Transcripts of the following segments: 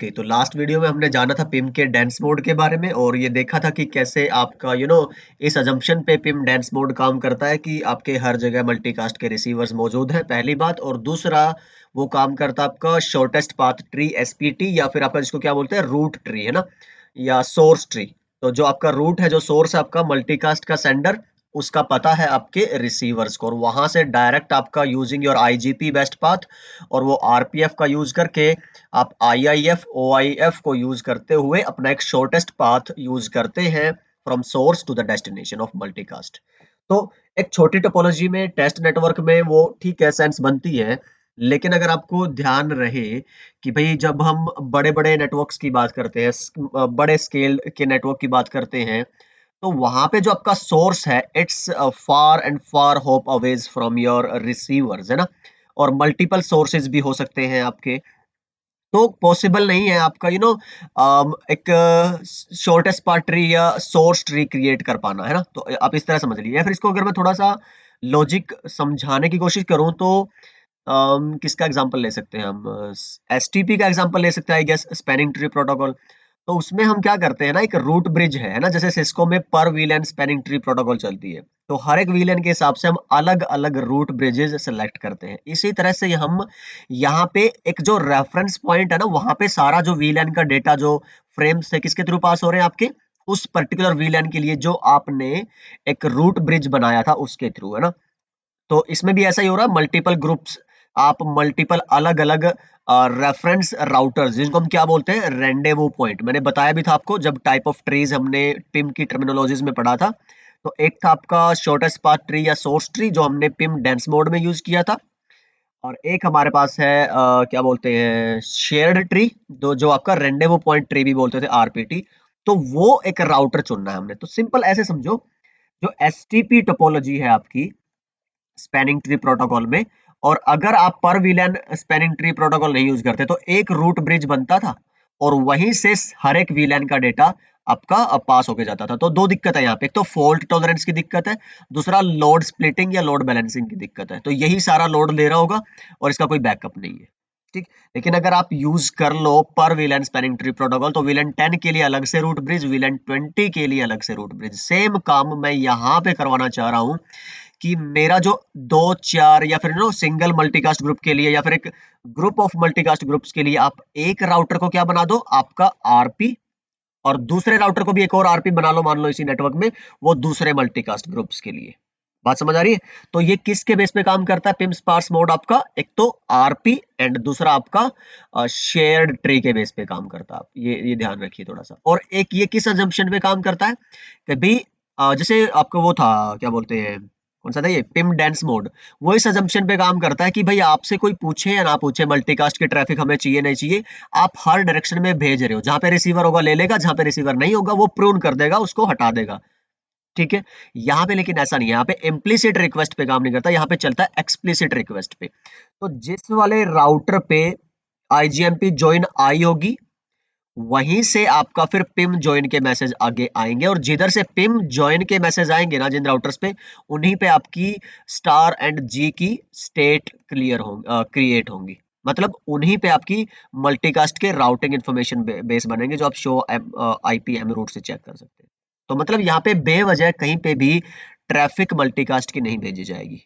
Okay, तो last video में हमने जाना था पिम के डेंस मोड के बारे में और ये देखा था कि कैसे आपका इस अजम्पशन पे पिम डेंस मोड काम करता है कि आपके हर जगह मल्टीकास्ट के रिसीवर्स मौजूद हैं, पहली बात। और दूसरा, वो काम करता है आपका शॉर्टेस्ट पाथ ट्री एसपीटी, या फिर आपका जिसको क्या बोलते हैं रूट ट्री, है ना, या सोर्स ट्री। तो जो आपका रूट है, जो सोर्स है आपका मल्टीकास्ट का सेंडर, उसका पता है आपके रिसीवर्स को, और वहां से डायरेक्ट आपका using your IGP best path और वो आरपीएफ का यूज करके आप आईआईएफ ओआईएफ को यूज करते हुए अपना एक शॉर्टेस्ट पाथ यूज करते हैं from source to the destination of multicast. तो एक छोटी टोपोलॉजी में टेस्ट नेटवर्क में वो ठीक है, सेंस बनती है। लेकिन अगर आपको ध्यान रहे कि भाई जब हम बड़े बड़े नेटवर्क्स की बात करते हैं, बड़े स्केल के नेटवर्क की बात करते हैं, तो वहां पे जो आपका सोर्स है, it's far and far hop aways from your receivers, है ना। और मल्टीपल सोर्सेज भी हो सकते हैं आपके, तो पॉसिबल नहीं है आपका एक शॉर्टेस्ट पाथ ट्री या सोर्स ट्री क्रिएट कर पाना, है ना। तो आप इस तरह समझ लीजिए, या फिर इसको अगर मैं थोड़ा सा लॉजिक समझाने की कोशिश करूं तो किसका एग्जांपल ले सकते हैं हम, एसटीपी का एग्जांपल ले सकते हैं, I guess spanning tree protocol. तो उसमें हम क्या करते हैं ना, एक रूट ब्रिज है ना, जैसे सिस्को में पर वीलैन स्पैनिंग ट्री प्रोटोकॉल चलती है, तो हर एक वीलैन के हिसाब से हम अलग अलग रूट ब्रिजेस सेलेक्ट करते हैं। इसी तरह से हम यहाँ पे एक जो रेफरेंस पॉइंट है ना, वहां पे सारा जो वीलैन का डेटा जो फ्रेम से किसके थ्रू पास हो रहे हैं, आपके उस पर्टिकुलर वीलैन के लिए जो आपने एक रूट ब्रिज बनाया था उसके थ्रू, है ना। तो इसमें भी ऐसा ही हो रहा है, मल्टीपल ग्रुप्स, आप मल्टीपल अलग अलग रेफरेंस राउटर्स, जिनको हम क्या बोलते हैं, रेंडेवू पॉइंट। मैंने बताया भी था आपको जब टाइप ऑफ ट्रीज हमने पिम की टर्मिनोलॉजीज में पढ़ा था। तो एक था आपका शॉर्टेस्ट पाथ ट्री या सोर्स ट्री, जो हमने पिम डेंस मोड में यूज किया था। और एक हमारे पास है क्या बोलते हैं, शेयर्ड ट्री, जो आपका रेंडेवू पॉइंट ट्री भी बोलते थे, आरपीटी। तो वो एक राउटर चुनना है हमने। तो सिंपल ऐसे समझो, जो एसटीपी टोपोलॉजी है आपकी स्पैनिंग ट्री प्रोटोकॉल में, और अगर आप पर वीलैन स्पैनिंग ट्री प्रोटोकॉल नहीं यूज करते, तो एक रूट ब्रिज बनता था और वहीं से हर एक वीलैन का डेटा आपका पास होके जाता था। तो दो दिक्कत है यहाँ पे, एक तो फॉल्ट टॉलरेंस की दिक्कत है, दूसरा लोड स्प्लिटिंग या लोड बैलेंसिंग की दिक्कत है। तो यही सारा लोड ले रहा होगा और इसका कोई बैकअप नहीं है, ठीक। लेकिन अगर आप यूज कर लो पर वीलैन स्पैनिंग ट्री प्रोटोकॉल, तो वीलैन 10 के लिए अलग से रूट ब्रिज, वीलैन 20 के लिए अलग से रूट ब्रिज। सेम काम मैं यहाँ पे करवाना चाह रहा हूँ कि मेरा जो दो चार या फिर सिंगल मल्टीकास्ट ग्रुप के लिए, या फिर एक ग्रुप ऑफ मल्टीकास्ट ग्रुप्स के लिए, आप एक राउटर को क्या बना दो, आपका आरपी, और दूसरे राउटर को भी एक और आरपी बना लो, मान लो इसी नेटवर्क में, वो दूसरे मल्टीकास्ट ग्रुप्स के लिए। बात समझ आ रही है। तो ये किसके बेस पे काम करता है, पिम स्पार्स मोड आपका, एक तो आरपी एंड दूसरा आपका शेयर्ड ट्री के बेस पे काम करता है। ये ध्यान रखिए थोड़ा सा। और एक ये किस अजम्पशन पे काम करता है कि भाई जैसे आपको वो था, क्या बोलते हैं, कौन सा था ये, पिम डेंस मोड। वो इस अजम्पशन पे काम करता है कि भाई आपसे कोई पूछे या ना पूछे, मल्टीकास्ट की ट्रैफिक हमें चाहिए नहीं चाहिए, आप हर डायरेक्शन में भेज रहे हो, जहां पे रिसीवर होगा ले लेगा, जहां पे रिसीवर नहीं होगा वो प्रून कर देगा, उसको हटा देगा, ठीक है। यहाँ पे लेकिन ऐसा नहीं है, यहाँ पे इम्प्लिसिट रिक्वेस्ट पे काम नहीं करता, यहाँ पे चलता है एक्सप्लिसिट रिक्वेस्ट पे। तो जिस वाले राउटर पे आईजीएमपी ज्वाइन आई होगी, वहीं से आपका फिर पिम ज्वाइन के मैसेज आगे आएंगे, और जिधर से पिम ज्वाइन के मैसेज आएंगे ना, जिन राउटर्स पे, उन्हीं पे आपकी स्टार एंड जी की स्टेट क्लियर होंगी, क्रिएट होंगी। मतलब उन्हीं पे आपकी मल्टीकास्ट के राउटिंग इंफॉर्मेशन बेस बनेंगे, जो आप शो आईपी एम रूट से चेक कर सकते हैं। तो मतलब यहाँ पे बेवजह कहीं पे भी ट्रैफिक मल्टीकास्ट की नहीं भेजी जाएगी।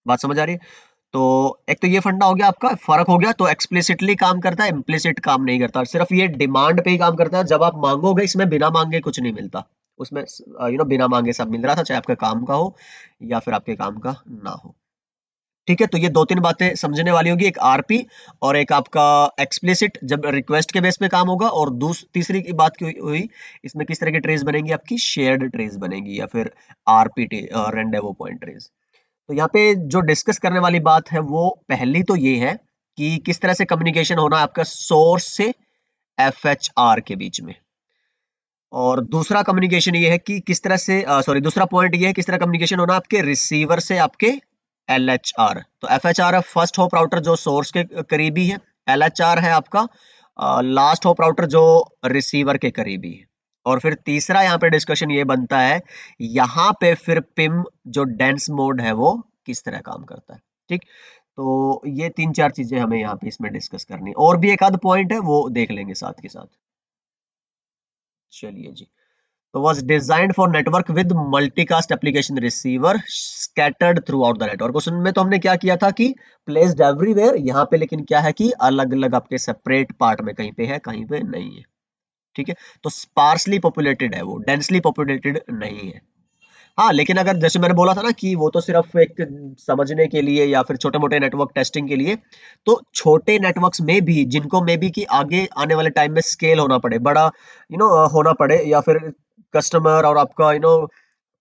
बात समझ आ रही है। तो एक तो ये फंडा हो गया, आपका फर्क हो गया। तो एक्सप्लिसिटली काम करता है, इम्प्लिसिट काम नहीं करता। सिर्फ ये डिमांड पे ही काम करता है, जब आप मांगोगे, इसमें बिना मांगे कुछ नहीं मिलता। उसमें बिना मांगे सब मिल रहा था, चाहे आपके काम का हो या फिर आपके काम का ना हो, ठीक है। तो ये दो तीन बातें समझने वाली होगी, एक आरपी और एक आपका एक्सप्लिसिट, जब रिक्वेस्ट के बेस पे काम होगा। और तीसरी की बात की हुई, इसमें किस तरह की ट्रेस बनेंगी, आपकी शेयर्ड ट्रेस बनेगी, या फिर आरपीटी, रेंडेवो पॉइंट ट्रेस। तो यहाँ पे जो डिस्कस करने वाली बात है, वो पहली तो ये है कि किस तरह से कम्युनिकेशन होना है आपका सोर्स से एफएचआर के बीच में। और दूसरा कम्युनिकेशन ये है कि किस तरह से सॉरी दूसरा पॉइंट ये है किस तरह कम्युनिकेशन होना आपके रिसीवर से आपके एलएचआर। तो एफएचआर है फर्स्ट होप राउटर, जो सोर्स के करीबी है। एलएचआर है आपका लास्ट होप राउटर, जो रिसीवर के करीबी है। और फिर तीसरा यहाँ पे डिस्कशन ये बनता है, यहाँ पे फिर पिम जो डेंस मोड है वो किस तरह काम करता है, ठीक। तो ये 3-4 चीजें हमें यहाँ पे इसमें डिस्कस करनी है, और भी एक आध पॉइंट है वो देख लेंगे साथ के साथ। चलिए जी। तो was designed for network with multicast application receiver scattered throughout the network। उसमें तो हमने क्या किया था कि placed everywhere, यहाँ पे लेकिन क्या है कि अलग अलग आपके सेपरेट पार्ट में, कहीं पे है कहीं पे नहीं है। ठीक है, तो स्पार्सली पॉपुलेटेड है, वो डेंसली पॉपुलेटेड नहीं है। हाँ, लेकिन अगर जैसे मैंने बोला था ना कि वो तो सिर्फ एक समझने के लिए या फिर छोटे मोटे नेटवर्क टेस्टिंग के लिए, तो छोटे नेटवर्क्स में भी जिनको मे बी कि आगे आने वाले टाइम में स्केल होना पड़े, बड़ा होना पड़े, या फिर कस्टमर और आपका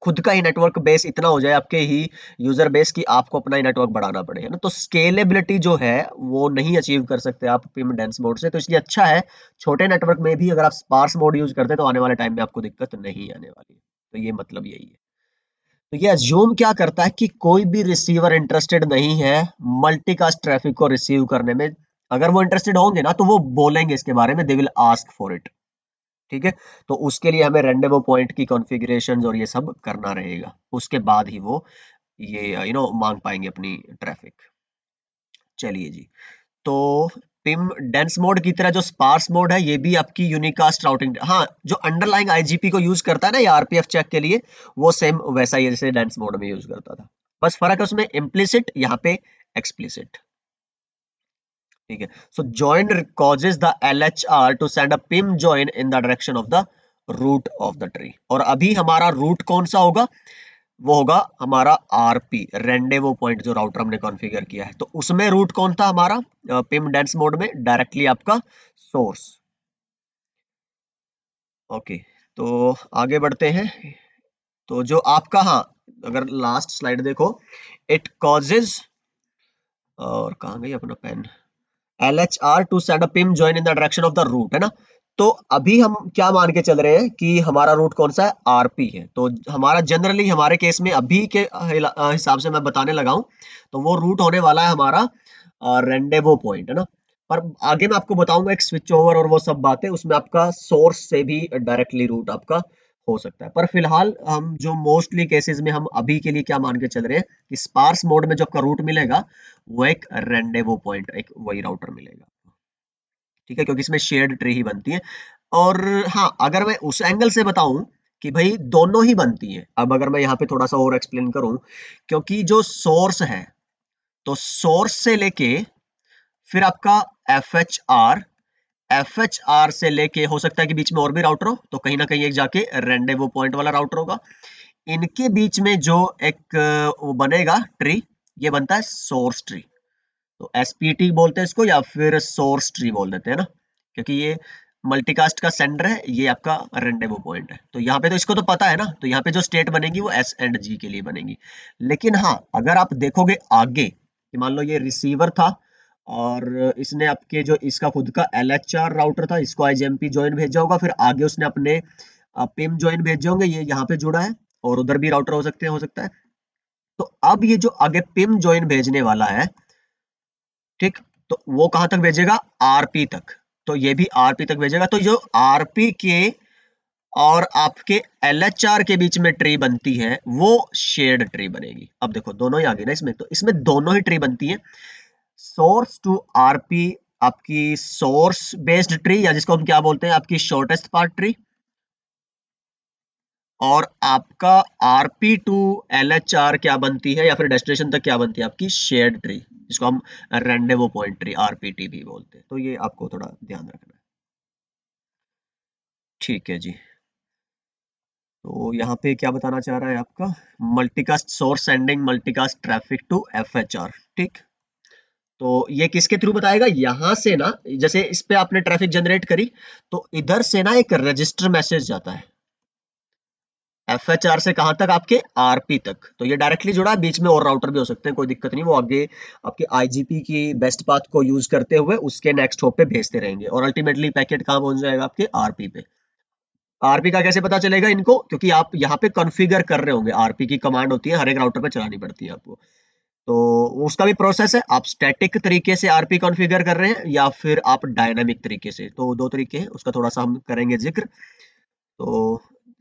खुद का ही नेटवर्क बेस इतना हो जाए, आपके ही यूजर बेस की आपको अपना ही नेटवर्क बढ़ाना पड़े, है ना, तो स्केलेबिलिटी जो है वो नहीं अचीव कर सकते आप पिम डेंस मोड से। तो इसलिए अच्छा है छोटे नेटवर्क में भी अगर आप स्पार्स मोड यूज करते हैं तो आने वाले टाइम में आपको दिक्कत नहीं आने वाली है। तो ये मतलब यही है। तो ये अज्यूम क्या करता है कि कोई भी रिसीवर इंटरेस्टेड नहीं है मल्टीकास्ट ट्रैफिक को रिसीव करने में। अगर वो इंटरेस्टेड होंगे ना तो वो बोलेंगे इसके बारे में, they will ask for it. ठीक है, तो उसके लिए हमें रेंडेवो पॉइंट की कॉन्फ़िगरेशंस और ये सब करना रहेगा, उसके बाद ही वो ये मांग पाएंगे अपनी ट्रैफिक। चलिए जी। तो पिम डेंस मोड की तरह जो स्पार्स मोड है ये भी आपकी यूनिकास्ट राउटिंग, हाँ, जो अंडरलाइंग आईजीपी को यूज करता है ना ये आरपीएफ चेक के लिए, वो सेम वैसा ही है जैसे डेंस मोड में यूज करता था। बस फर्क है उसमें इम्प्लिसिट, यहाँ पे एक्सप्लिसिट। ठीक है, so join causes the LHR to send a pim join in the direction of the root of the tree। और अभी हमारा रूट कौन सा होगा, वो होगा हमारा आरपी, रेंडेवो पॉइंट जो राउटर हमने कॉन्फ़िगर किया है। तो उसमें रूट कौन था हमारा पिम डेंस मोड में, डायरेक्टली आपका सोर्स। ओके, तो आगे बढ़ते हैं। तो जो आपका, हाँ, अगर लास्ट स्लाइड देखो, इट कॉजेज, और कहाँ गई अपना pen, LHR to set a PIM join in the direction of the root, है ना। तो अभी हम क्या मान के चल रहे हैं कि हमारा रूट कौन सा है, आरपी है। तो हमारा जनरली हमारे केस में अभी के हिसाब से मैं बताने लगा हूं, तो वो रूट होने वाला है हमारा रेंडेवो पॉइंट, है ना। पर आगे मैं आपको बताऊंगा एक स्विच ओवर और वो सब बातें, उसमें आपका सोर्स से भी डायरेक्टली रूट आपका हो सकता है। पर फिलहाल हम जो मोस्टली केसेस में हम अभी के लिए क्या मान के चल रहे हैं कि स्पार्स मोड में जो आपका रूट मिलेगा वो एक रेंडेवो पॉइंट, एक वही राउटर मिलेगा। ठीक है, क्योंकि इसमें शेयर्ड ट्री ही बनती है। और हाँ, अगर मैं उस एंगल से बताऊं कि भाई दोनों ही बनती हैं, अब अगर मैं यहाँ पे थोड़ा सा और एक्सप्लेन करूं, क्योंकि जो सोर्स है, तो सोर्स से लेके फिर आपका एफ एच आर से लेके हो सकता है कि बीच में और भी राउटर हो, तो कहीं ना कहीं एक जाके रेंडेवो पॉइंट वाला राउटर होगा। इनके बीच में जो एक वो बनेगा ट्री, ये बनता है सोर्स ट्री। तो एसपीटी बोलते हैं इसको, या फिर सोर्स ट्री बोल देते हैं ना, क्योंकि ये मल्टीकास्ट का सेंडर है, ये आपका रेंडेवो पॉइंट है। तो यहाँ पे तो इसको तो पता है ना, तो यहाँ पे जो स्टेट बनेगी वो एस एंड जी के लिए बनेगी। लेकिन हाँ, अगर आप देखोगे आगे कि मान लो ये रिसीवर था और इसने आपके जो इसका खुद का LHR राउटर था, इसको आईजीएमपी ज्वाइन भेजा होगा, फिर आगे उसने अपने पिम ज्वाइन भेजे होंगे, ये यहाँ पे जुड़ा है, और उधर भी राउटर हो सकते हैं, हो सकता है। तो अब ये जो आगे पिम ज्वाइन भेजने वाला है, ठीक, तो वो कहां तक भेजेगा, आरपी तक। तो ये भी आरपी तक भेजेगा, तो जो आरपी के और आपके एलएचआर के बीच में ट्री बनती है वो शेयर्ड ट्री बनेगी। अब देखो दोनों ही आ गए ना इसमें, तो इसमें दोनों ही ट्री बनती है, सोर्स टू आरपी, आपकी सोर्स बेस्ड ट्री, या जिसको हम क्या बोलते हैं आपकी शॉर्टेस्ट पार्ट ट्री, और आपका आरपी टू एलएचआर क्या बनती है, या फिर डेस्टिनेशन तक क्या बनती है, आपकी शेयर्ड ट्री, जिसको हम रेंडेवो पॉइंट ट्री आरपीटी भी बोलते हैं। तो ये आपको थोड़ा ध्यान रखना है। ठीक है जी। तो यहाँ पे क्या बताना चाह रहा है आपका, multicast source sending multicast traffic to FHR. ठीक, तो ये किसके थ्रू बताएगा, यहां से ना, जैसे इस पे आपने ट्रैफिक जनरेट करी, तो इधर से ना एक रजिस्टर मैसेज जाता है एफएचआर से, कहां तक, आपके आरपी तक। तो ये डायरेक्टली जुड़ा है, बीच में और राउटर भी हो सकते हैं, कोई दिक्कत नहीं, वो आगे आपके आईजीपी की बेस्ट पाथ को यूज करते हुए उसके नेक्स्ट हॉप पे भेजते रहेंगे, और अल्टीमेटली पैकेट कहां पहुंच जाएगा, आपके आरपी पे। आरपी का कैसे पता चलेगा इनको, क्योंकि आप यहाँ पे कॉन्फ़िगर कर रहे होंगे, आरपी की कमांड होती है, हर एक राउटर पे चलानी पड़ती है आपको। तो उसका भी प्रोसेस है, आप स्टैटिक तरीके से आरपी कॉन्फ़िगर कर रहे हैं या फिर आप डायनामिक तरीके से, तो दो तरीके हैं, उसका थोड़ा सा हम करेंगे जिक्र। तो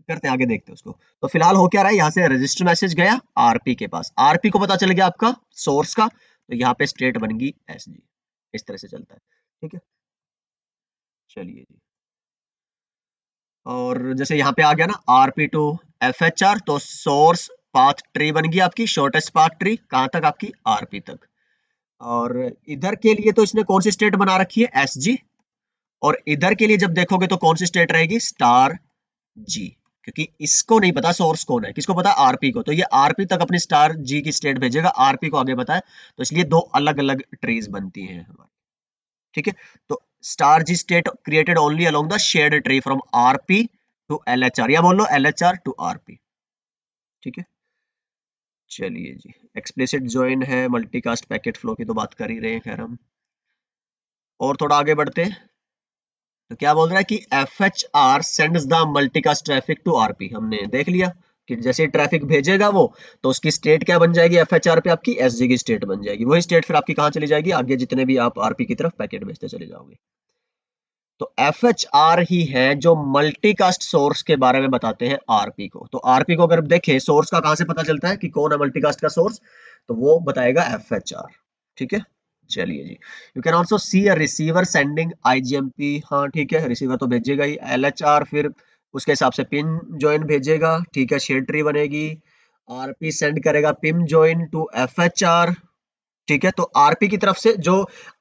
करते हैं, आगे देखते हैं उसको। तो फिलहाल हो क्या रहा है, यहाँ से रजिस्टर मैसेज गया आरपी के पास, आरपी को पता चल गया आपका सोर्स का, तो यहाँ पे स्टेट बन गई SG। इस तरह से चलता है, ठीक है। चलिए जी, और जैसे यहाँ पे आ गया ना RP टू FHR, तो सोर्स पाथ ट्री बन गई आपकी, शॉर्टेस्ट पाथ ट्री कहाँ तक, आपकी RP तक। और इधर के लिए तो इसने कौन सी स्टेट बना रखी है, SG। और इधर के लिए जब देखोगे तो कौन सी स्टेट रहेगी, स्टार G, क्योंकि इसको नहीं पता सोर्स कौन है, किसको पता, RP को। तो ये RP तक अपनी स्टार G की स्टेट भेजेगा, RP को आगे बताए, तो इसलिए दो अलग अलग ट्रीज बनती हैं हमारी, ठीक है। तो star G state created only along the shared tree from RP to LHR, या बोल लो LHR टू RP, ठीक है। चलिए जी, एक्सप्लिसिट ज्वाइन है, मल्टीकास्ट पैकेट फ्लो की तो बात कर ही रहे हैं, खैर हम और थोड़ा आगे बढ़ते हैं। तो क्या बोल रहा है कि FHR sends the multicast traffic to RP। हमने देख लिया कि जैसे ट्रैफिक भेजेगा वो, तो उसकी स्टेट क्या बन जाएगी, FHR पे आपकी SG की स्टेट बन जाएगी। वही स्टेट फिर आपकी कहाँ चली जाएगी, आगे जितने भी आप RP की तरफ पैकेट भेजते चले जाओगे। तो FHR ही है जो मल्टीकास्ट सोर्स के बारे में बताते हैं RP को। तो RP को अगर देखें सोर्स का कहां से पता चलता है कि कौन है मल्टीकास्ट का सोर्स, तो वो बताएगा FHR, ठीक है। चलिए जी, you can also see a receiver sending IGMP, हाँ ठीक है, रिसीवर तो भेजेगा ही। LHR फिर उसके हिसाब से पिन जॉइन भेजेगा, ठीक है, शेयर ट्री बनेगी। RP सेंड करेगा पिन जॉइन टू FHR, ठीक है। तो आरपी की तरफ से जो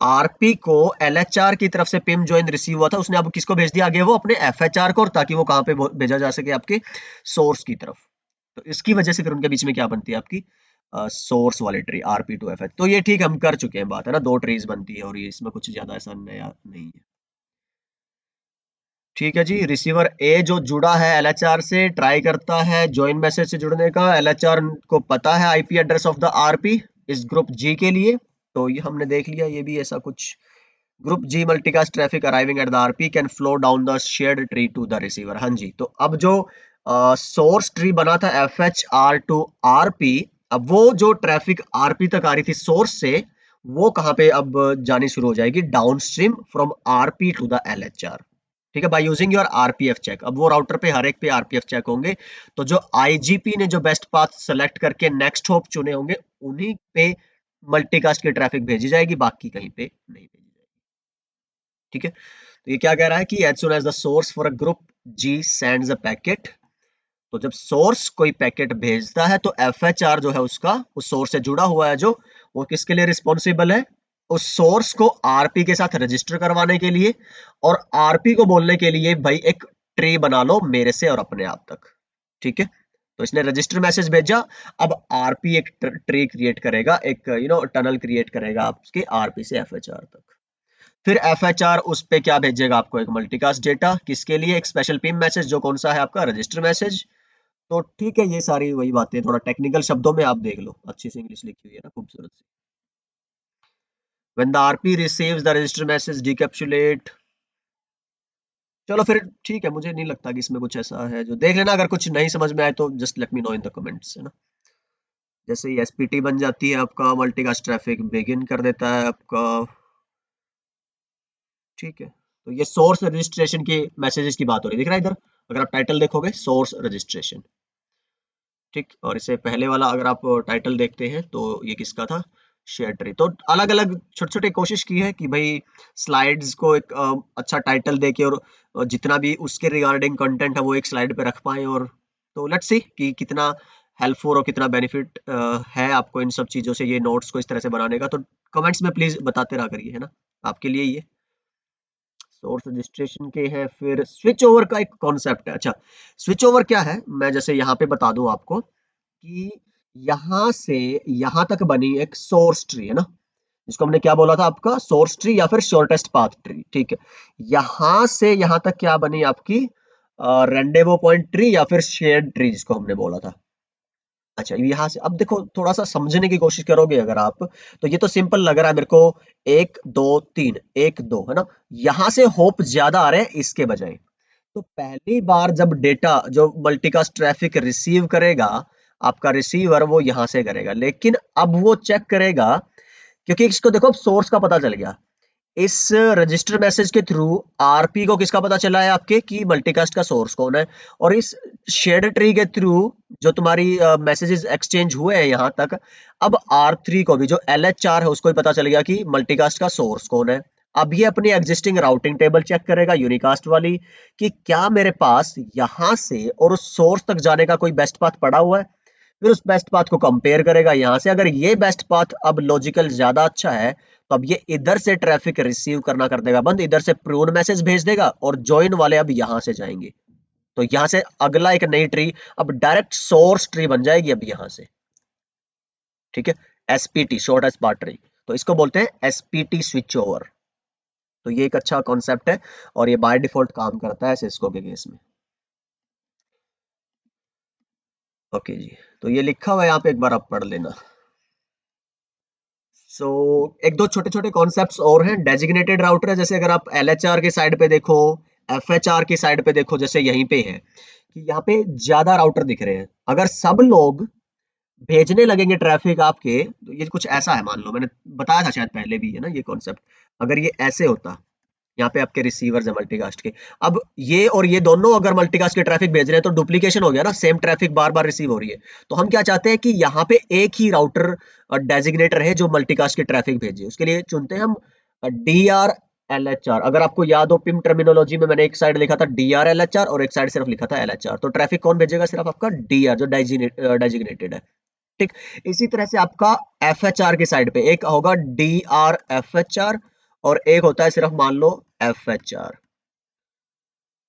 आरपी को एलएचआर की तरफ से पिम ज्वाइन रिसीव हुआ था, उसने अब किसको भेज दिया आगे, वो अपने एफएचआर को, और ताकि वो कहां पे भेजा जा सके, आपके सोर्स की तरफ। तो इसकी वजह से फिर उनके बीच में क्या बनती है, आपकी सोर्स वाली ट्री आरपी टू एफएच। तो ये ठीक हम कर चुके हैं बात, है ना, दो ट्रीज बनती है और ये इसमें कुछ ज्यादा ऐसा नया नहीं है। ठीक है जी, रिसीवर ए जो जुड़ा है एलएचआर से, ट्राई करता है ज्वाइन मैसेज से जुड़ने का। एलएचआर को पता है IP address of the RP इस ग्रुप जी के लिए, तो ये हमने देख लिया, ये भी ऐसा कुछ। Group G multicast traffic arriving at the RP can flow down the shared tree to the receiver. हाँ जी, तो अब जो सोर्स ट्री बना था FHR टू RP, अब वो जो ट्रैफिक RP तक आ रही थी सोर्स से, वो कहाँ पे अब जानी शुरू हो जाएगी, downstream from RP to the LHR, ठीक है, by using your RPF check. अब वो राउटर पे हर एक पे RPF चेक होंगे, तो जो IGP ने जो बेस्ट पाथ सेलेक्ट करके नेक्स्ट होप चुने होंगे, उन्हीं पे मल्टीकास्ट की ट्रैफिक भेजी जाएगी, बाकी कहीं पे नहीं भेजी जाएगी, ठीक है। तो ये क्या कह रहा है कि as soon as the source for a group G sends a packet, तो जब सोर्स कोई पैकेट भेजता है तो FHR जो है उसका, उस सोर्स से जुड़ा हुआ है जो, वो किसके लिए रिस्पॉन्सिबल है, उस सोर्स को RP के साथ रजिस्टर करवाने के लिए, और RP को बोलने के लिए भाई एक ट्री बना लो मेरे से और अपने आप तक, ठीक है। तो इसने रजिस्टर मैसेज भेजा, अब RP एक ट्री क्रिएट करेगा, एक टनल क्रिएट करेगा आपके RP से FHR तक। फिर FHR उस पे क्या भेजेगा, आपको एक मल्टीकास्ट डेटा, किसके लिए, एक स्पेशल पिन मैसेज, जो कौन सा है आपका, रजिस्टर मैसेज। तो ठीक है, ये सारी वही बातें, थोड़ा टेक्निकल शब्दों में आप देख लो, अच्छी सी इंग्लिश लिखी हुई है ना, खूबसूरत सी। When the RP receives the register message decapsulate, चलो फिर ठीक है, मुझे नहीं लगता कि इसमें कुछ ऐसा है, जो देख लेना, अगर कुछ नहीं समझ में आए तो just let me know in the comments, है ना। जैसे ही SPT बन जाती है आपका, मल्टीकास्ट ट्रैफिक बिगिन कर देता है आपका, ठीक है। तो ये सोर्स रजिस्ट्रेशन के मैसेजेस की बात हो रही है, दिख रहा है इधर, अगर आप टाइटल देखोगे, सोर्स रजिस्ट्रेशन, ठीक। और इससे पहले वाला अगर आप टाइटल देखते हैं तो ये किसका था, शेयर ट्री। तो अलग अलग छोटे छोटे कोशिश की है कि भाई स्लाइड्स को एक अच्छा टाइटल देके, और जितना भी उसके रिगार्डिंग कंटेंट है वो एक स्लाइड पे रख पाए। और तो लेट्स सी कि कितना हेल्पफुल और कितना बेनिफिट है आपको इन सब चीजों से, ये नोट्स को इस तरह से बनाने का। तो कमेंट्स में प्लीज बताते रहा करिए, है ना, आपके लिए ये सोर्स रजिस्ट्रेशन के हैं। फिर स्विच ओवर का एक कॉन्सेप्ट है। अच्छा, स्विच ओवर क्या है, मैं जैसे यहाँ पे बता दूं आपको कि यहां से यहां तक बनी एक सोर्स ट्री, है ना, जिसको हमने क्या बोला था, आपका सोर्स ट्री या फिर शॉर्टेस्ट पाथ ट्री, ठीक है। यहां से यहां तक क्या बनी आपकी, रेंडेवो पॉइंट ट्री या फिर शेयर्ड ट्री, जिसको हमने बोला था। अच्छा, यहाँ से अब देखो, थोड़ा सा समझने की कोशिश करोगे अगर आप, तो ये तो सिंपल लग रहा है मेरे को, एक दो तीन, एक दो, है ना। यहां से होप ज्यादा आ रहे हैं इसके बजाय। तो पहली बार जब डेटा जो मल्टीकास्ट ट्रैफिक रिसीव करेगा, आपका रिसीवर वो यहां से करेगा, लेकिन अब वो चेक करेगा, क्योंकि इसको देखो अब सोर्स का पता चल गया, इस रजिस्टर मैसेज के थ्रू आरपी को किसका पता चला है आपके कि मल्टीकास्ट का सोर्स कौन है, और इस शेड ट्री के थ्रू जो तुम्हारी मैसेजेस एक्सचेंज हुए हैं यहाँ तक, अब R3 को भी जो LHR है उसको भी पता चल गया कि मल्टीकास्ट का सोर्स कौन है। अब ये अपनी एग्जिस्टिंग राउटिंग टेबल चेक करेगा यूनिकास्ट वाली कि क्या मेरे पास यहाँ से और उस सोर्स तक जाने का कोई बेस्ट पाथ पड़ा हुआ है, फिर उस बेस्ट पाथ को कंपेयर करेगा यहाँ से। अगर ये बेस्ट पाथ अब लॉजिकल ज्यादा अच्छा है तो अब ये इधर से ट्रैफिक रिसीव करना कर देगा बंद, इधर से प्रून मैसेज भेज देगा और ज्वाइन वाले अब यहाँ से जाएंगे। तो यहाँ से अगला एक नई ट्री अब डायरेक्ट सोर्स ट्री बन जाएगी अब यहाँ से। ठीक है, SPT shortest path tree, तो इसको बोलते हैं एसपीटी स्विच ओवर। तो ये एक अच्छा कॉन्सेप्ट है और ये बाय डिफॉल्ट काम करता है सिस्को के केस में। ओके जी, तो ये लिखा हुआ है यहाँ पे, एक बार आप पढ़ लेना। सो एक दो छोटे छोटे कॉन्सेप्ट्स और हैं। डेजिग्नेटेड राउटर है, जैसे अगर आप LHR की साइड पे देखो, FHR की साइड पे देखो, जैसे यहीं पे है कि यहाँ पे ज्यादा राउटर दिख रहे हैं। अगर सब लोग भेजने लगेंगे ट्रैफिक आपके, तो ये कुछ ऐसा है, मान लो मैंने बताया था शायद पहले भी है ना ये कॉन्सेप्ट। अगर ये ऐसे होता, यहाँ पे आपके रिसीवर्स है मल्टीकास्ट के, अब ये और ये दोनों अगर मल्टीकास्ट के ट्रैफिक भेज रहे हैं तो डुप्लीकेशन हो गया ना, सेम ट्रैफिक बार बार रिसीव हो रही है। तो हम क्या चाहते हैं कि यहाँ पे एक ही राउटर डेजिग्नेटर है जो मल्टीकास्ट के ट्रैफिक भेजे, उसके लिए चुनते हैं हम DRLHR। अगर आपको याद हो पिम टर्मिनोलॉजी में मैंने एक साइड लिखा था DRLHR और एक साइड सिर्फ लिखा था LHR, तो ट्रैफिक कौन भेजेगा, सिर्फ आपका DR जो डेजिग्नेटेड है। ठीक, इसी तरह से आपका FHR की साइड पे एक होगा DRFHR और एक होता है सिर्फ मान लो FHR।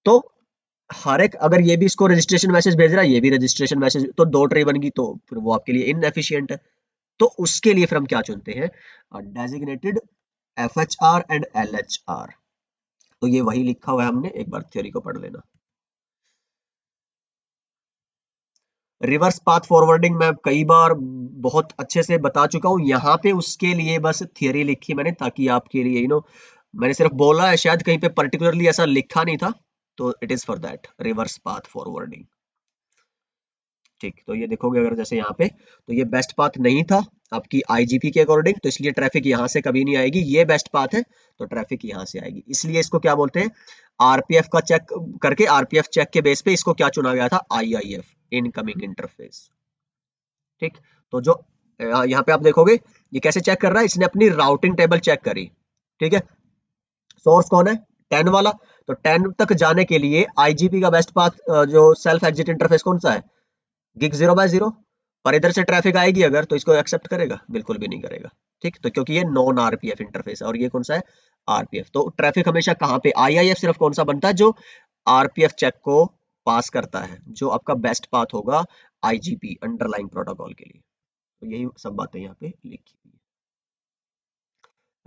तो हर एक अगर ये भी इसको रजिस्ट्रेशन मैसेज भेज रहा है, ये भी रजिस्ट्रेशन मैसेज, तो दो ट्री बन गई, तो फिर वो आपके लिए इनएफिशिएंट है। तो उसके लिए फिर हम क्या चुनते हैं, डेजिग्नेटेड FHR एंड LHR। तो ये वही लिखा हुआ है हमने, एक बार थ्योरी को पढ़ लेना। रिवर्स पाथ फॉरवर्डिंग मैं कई बार बहुत अच्छे से बता चुका हूँ, यहाँ पे उसके लिए बस थियरी लिखी मैंने ताकि आपके लिए मैंने सिर्फ बोला है, शायद कहीं पे पर्टिकुलरली ऐसा लिखा नहीं था, तो it is for that reverse path forwarding. ठीक, तो ये देखोगे अगर जैसे यहाँ पे, तो ये बेस्ट पाथ नहीं था आपकी IGP के अकॉर्डिंग, तो इसलिए ट्रैफिक यहाँ से कभी नहीं आएगी। ये बेस्ट पाथ है तो ट्रैफिक यहाँ से आएगी, इसलिए इसको क्या बोलते हैं, RPF का चेक करके, RPF चेक के बेस पे इसको क्या चुना गया था, IIF इनकमिंग इंटरफेस। ठीक, तो जो यहाँ पे आप देखोगे ये कैसे चेक कर रहा है, इसने अपनी राउटिंग टेबल चेक करी। ठीक है, सोर्स कौन है, 10 वाला, तो 10 तक जाने के लिए IGP का बेस्ट पाथ जो सेल्फ एग्जिट इंटरफेस कौन सा है, गिग 0/0। और इधर से ट्रैफिक आएगी अगर, तो इसको एक्सेप्ट करेगा, बिल्कुल भी नहीं करेगा। ठीक, तो क्योंकि ये नॉन RPF इंटरफेस है और ये कौन सा है, RPF। तो ट्रैफिक हमेशा कहाँ पे, IIF सिर्फ कौन सा बनता है, जो RPF चेक को पास करता है, जो आपका बेस्ट पाथ होगा IGP अंडरलाइन प्रोटोकॉल के लिए। तो यही सब बातें यहाँ पे लिखी हुई है।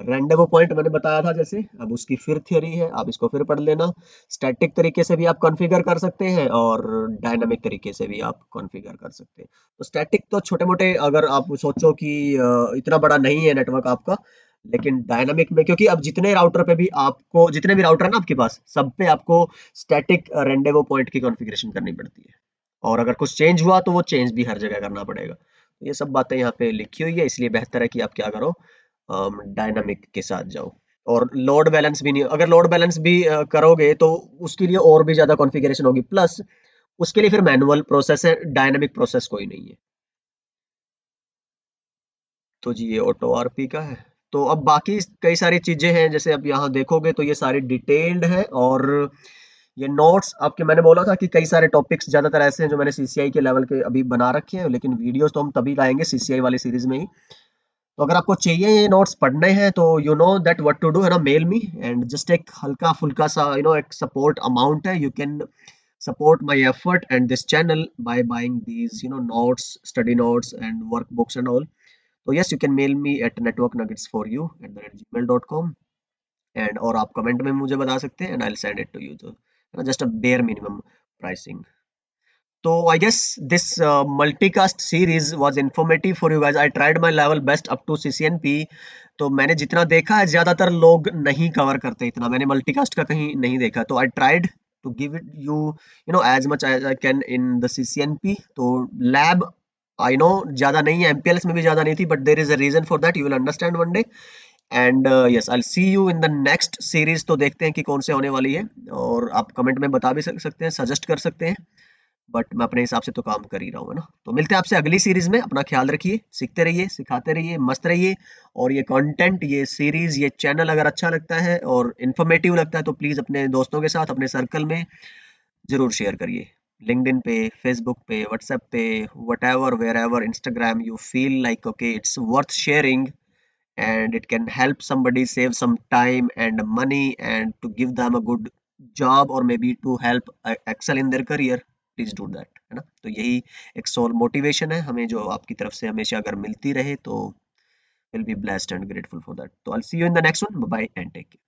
रैंडम पॉइंट मैंने बताया था जैसे, अब उसकी फिर थ्योरी है, आप इसको फिर पढ़ लेना। स्टैटिक तरीके से भी आप कॉन्फ़िगर कर सकते हैं और डायनामिक तरीके से भी आप कॉन्फ़िगर कर सकते हैं। तो स्टैटिक तो छोटे मोटे, अगर आप सोचो कि इतना बड़ा नहीं है नेटवर्क आपका, लेकिन डायनामिक में, क्योंकि अब जितने राउटर पे भी आपको, जितने भी राउटर है ना आपके पास, सब पे आपको स्टैटिक रेंडेवो पॉइंट की कॉन्फ़िगरेशन करनी पड़ती है, और अगर कुछ चेंज हुआ तो वो चेंज भी हर जगह करना पड़ेगा। तो ये सब बातें यहाँ पे लिखी हुई है, इसलिए बेहतर है कि आप क्या करो, डायनामिक के साथ जाओ। और लोड बैलेंस भी नहीं, अगर लोड बैलेंस भी करोगे तो उसके लिए और भी ज्यादा कॉन्फ़िगरेशन होगी, प्लस उसके लिए फिर मैनुअल प्रोसेस है, डायनामिक प्रोसेस कोई नहीं है। तो जी ये ऑटो आरपी का है। तो अब बाकी कई सारी चीजें हैं, जैसे अब यहाँ देखोगे तो ये सारी डिटेल्ड है, और ये नोट्स आपके, मैंने बोला था कि कई सारे टॉपिक्स ज्यादातर ऐसे हैं जो मैंने CCI के लेवल के अभी बना रखे हैं, लेकिन वीडियोस तो हम तभी लाएंगे CCI वाली सीरीज में ही। तो अगर आपको चाहिए ये नोट्स पढ़ने हैं तो you know that what to do है ना, मेल मी, एंड जस्ट एक हल्का फुल्का सा एक सपोर्ट अमाउंट है, you can support my effort and this channel by buying these notes, study notes and workbooks and all. So yes, you can mail me at networknuggetsforyou@gmail.com, and और आप comment में मुझे बता सकते हैं, and I'll send it to you, तो just a bare minimum pricing. So I guess this multicast series was informative for you guys. I tried my level best up to CCNP. तो मैंने जितना देखा है, ज्यादातर लोग नहीं कवर करते इतना, मैंने मल्टीकास्ट का कहीं नहीं देखा, तो I tried to give it you know as much as I can in the CCNP। तो लैब आई नो ज्यादा नहीं है, MPLS में भी ज्यादा नहीं थी, but there is a reason for that, you will understand one day. And yes I see you in the next series. तो देखते हैं कि कौन से होने वाली है, और आप कमेंट में बता भी सकते हैं, सजेस्ट कर सकते हैं, बट मैं अपने हिसाब से तो काम कर ही रहा हूँ, है ना। तो मिलते हैं आपसे अगली सीरीज में। अपना ख्याल रखिए, सीखते रहिए, सिखाते रहिए, मस्त रहिए। और ये कंटेंट, ये सीरीज, ये चैनल अगर अच्छा लगता है और इन्फॉर्मेटिव लगता है तो प्लीज अपने दोस्तों के साथ, अपने सर्कल में जरूर शेयर करिए। लिंक्डइन पे, फेसबुक पे, व्हाट्सएप पे, whatever wherever, Instagram, you feel like okay it's worth sharing and it can help somebody save some time and money and to give them a good job or maybe to help excel in their career, please do that, है ना। तो यही एक soul motivation है हमें, जो आपकी तरफ से हमेशा अगर मिलती रहे तो we'll be blessed and grateful for that। तो I'll see you in the next one, bye bye and take care।